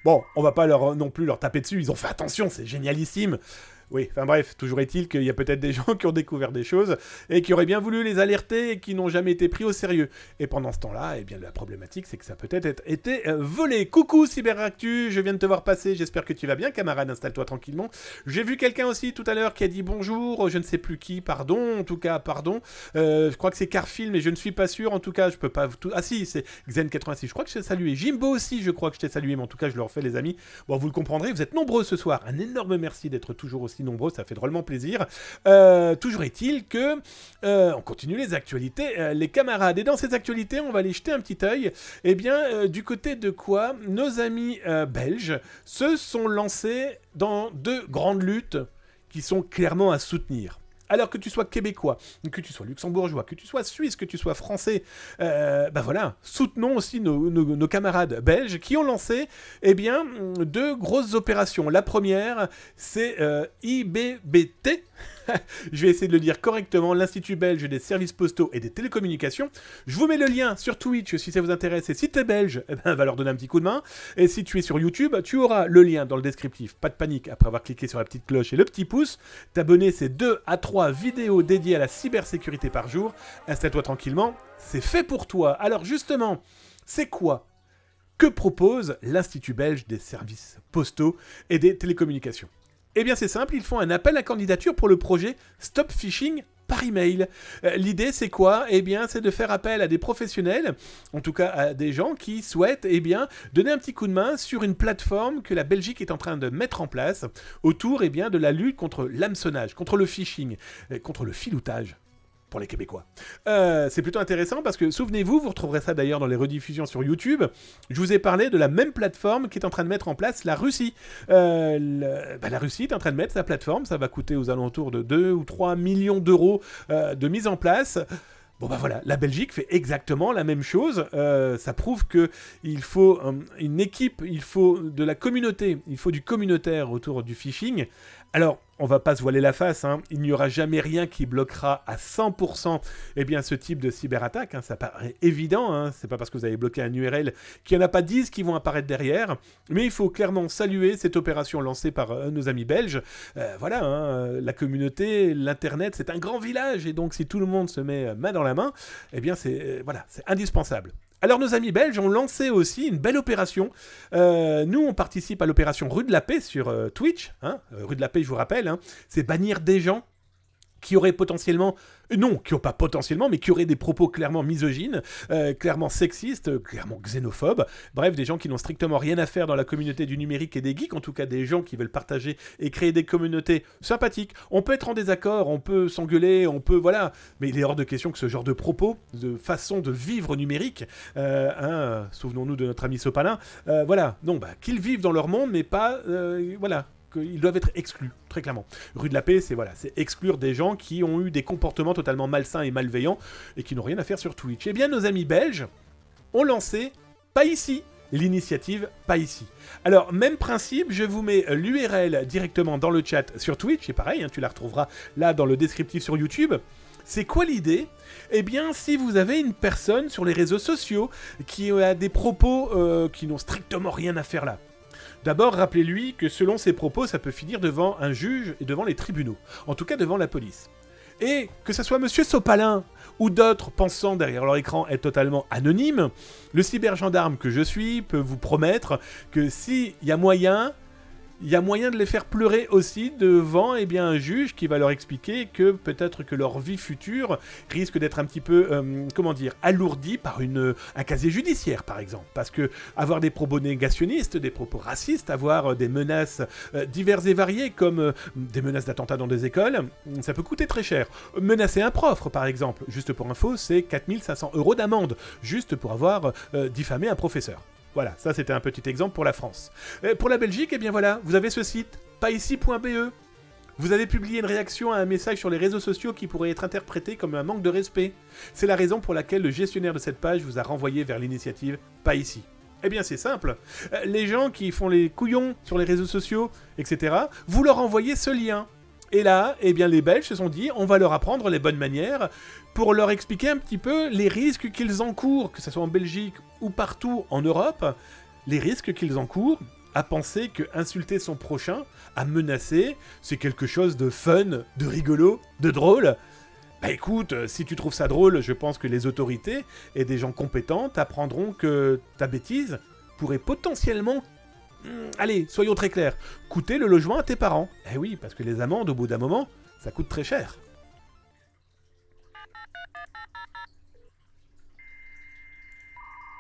Bon, on va pas non plus leur taper dessus, ils ont fait attention, c'est génialissime. Oui, enfin bref, toujours est-il qu'il y a peut-être des gens qui ont découvert des choses et qui auraient bien voulu les alerter et qui n'ont jamais été pris au sérieux. Et pendant ce temps-là, eh bien la problématique, c'est que ça peut-être été volé. Coucou Cyberactu, je viens de te voir passer, j'espère que tu vas bien, camarade, installe-toi tranquillement. J'ai vu quelqu'un aussi tout à l'heure qui a dit bonjour, je ne sais plus qui, pardon, en tout cas, pardon. Je crois que c'est Carfil, mais je ne suis pas sûr, en tout cas, je peux pas... Ah si, c'est Xen86, je crois que je t'ai salué. Jimbo aussi, je crois que je t'ai salué, mais en tout cas, je le refais les amis. Bon, vous le comprendrez, vous êtes nombreux ce soir. Un énorme merci d'être toujours aussi nombreux, ça fait drôlement plaisir. Toujours est-il que on continue les actualités, les camarades. Et dans ces actualités, on va aller jeter un petit œil. Eh bien, du côté de quoi nos amis belges se sont lancés dans deux grandes luttes qui sont clairement à soutenir. Alors que tu sois québécois, que tu sois luxembourgeois, que tu sois suisse, que tu sois français, ben voilà, soutenons aussi nos camarades belges qui ont lancé, eh bien, deux grosses opérations. La première, c'est IBBT. Je vais essayer de le dire correctement, l'Institut belge des services postaux et des télécommunications. Je vous mets le lien sur Twitch si ça vous intéresse. Et si tu es belge, eh ben, va leur donner un petit coup de main. Et si tu es sur YouTube, tu auras le lien dans le descriptif. Pas de panique, après avoir cliqué sur la petite cloche et le petit pouce. T'abonner, c'est 2 à 3 vidéos dédiées à la cybersécurité par jour. Installe-toi tranquillement, c'est fait pour toi. Alors justement, c'est quoi que propose l'Institut belge des services postaux et des télécommunications? Eh bien c'est simple, ils font un appel à candidature pour le projet Stop Phishing par email. L'idée c'est quoi? Eh bien c'est de faire appel à des professionnels, en tout cas à des gens qui souhaitent eh bien, donner un petit coup de main sur une plateforme que la Belgique est en train de mettre en place autour eh bien, de la lutte contre l'hameçonnage, contre le phishing, contre le filoutage. Pour les Québécois. C'est plutôt intéressant parce que, souvenez-vous, vous retrouverez ça d'ailleurs dans les rediffusions sur YouTube, je vous ai parlé de la même plateforme qui est en train de mettre en place la Russie. La Russie est en train de mettre sa plateforme, ça va coûter aux alentours de 2 ou 3 millions d'euros de mise en place. Bon bah voilà, la Belgique fait exactement la même chose. Ça prouve que il faut une équipe, il faut de la communauté, il faut du communautaire autour du phishing. Alors, on va pas se voiler la face, hein. Il n'y aura jamais rien qui bloquera à 100% eh bien, ce type de cyberattaque. Hein. Ça paraît évident, hein. C'est pas parce que vous avez bloqué un URL qu'il n'y en a pas 10 qui vont apparaître derrière. Mais il faut clairement saluer cette opération lancée par nos amis belges. Voilà, hein, la communauté, l'Internet, c'est un grand village. Et donc, si tout le monde se met main dans la main, eh bien, c'est indispensable. Alors nos amis belges ont lancé aussi une belle opération. Nous, on participe à l'opération Rue de la Paix sur Twitch. Hein. Rue de la Paix, je vous rappelle, hein, c'est bannir des gens qui auraient potentiellement... Non, qui n'ont pas potentiellement, mais qui auraient des propos clairement misogynes, clairement sexistes, clairement xénophobes. Bref, des gens qui n'ont strictement rien à faire dans la communauté du numérique et des geeks, en tout cas des gens qui veulent partager et créer des communautés sympathiques. On peut être en désaccord, on peut s'engueuler, on peut... Voilà. Mais il est hors de question que ce genre de propos, de façon de vivre numérique, souvenons-nous de notre ami Sopalin, voilà. Non, qu'ils vivent dans leur monde, mais pas... voilà. Ils doivent être exclus, très clairement. Rue de la Paix, c'est exclure des gens qui ont eu des comportements totalement malsains et malveillants et qui n'ont rien à faire sur Twitch. Eh bien, nos amis belges ont lancé Pas Ici, l'initiative Pas Ici. Alors, même principe, je vous mets l'URL directement dans le chat sur Twitch, et pareil, hein, tu la retrouveras là dans le descriptif sur YouTube. C'est quoi l'idée? Eh bien, si vous avez une personne sur les réseaux sociaux qui a des propos qui n'ont strictement rien à faire là, d'abord, rappelez-lui que selon ses propos, ça peut finir devant un juge et devant les tribunaux. En tout cas, devant la police. Et que ce soit Monsieur Sopalin ou d'autres pensant derrière leur écran être totalement anonymes, le cybergendarme que je suis peut vous promettre que s'il y a moyen... il y a moyen de les faire pleurer aussi devant eh bien, un juge qui va leur expliquer que peut-être que leur vie future risque d'être un petit peu, alourdie par un casier judiciaire, par exemple. Parce que avoir des propos négationnistes, des propos racistes, avoir des menaces diverses et variées, comme des menaces d'attentats dans des écoles, ça peut coûter très cher. Menacer un prof, par exemple, juste pour info, c'est 4500 € d'amende, juste pour avoir diffamé un professeur. Voilà, ça c'était un petit exemple pour la France. Pour la Belgique, eh bien voilà, vous avez ce site, paici.be. Vous avez publié une réaction à un message sur les réseaux sociaux qui pourrait être interprété comme un manque de respect. C'est la raison pour laquelle le gestionnaire de cette page vous a renvoyé vers l'initiative Pas Ici. Eh bien c'est simple, les gens qui font les couillons sur les réseaux sociaux, etc., vous leur envoyez ce lien. Et là, eh bien les Belges se sont dit, on va leur apprendre les bonnes manières pour leur expliquer un petit peu les risques qu'ils encourent, que ce soit en Belgique ou partout en Europe, les risques qu'ils encourent à penser que insulter son prochain, à menacer, c'est quelque chose de fun, de rigolo, de drôle. Bah écoute, si tu trouves ça drôle, je pense que les autorités et des gens compétents t'apprendront que ta bêtise pourrait potentiellement, allez, soyons très clairs, coûter le logement à tes parents. Eh oui, parce que les amendes, au bout d'un moment, ça coûte très cher.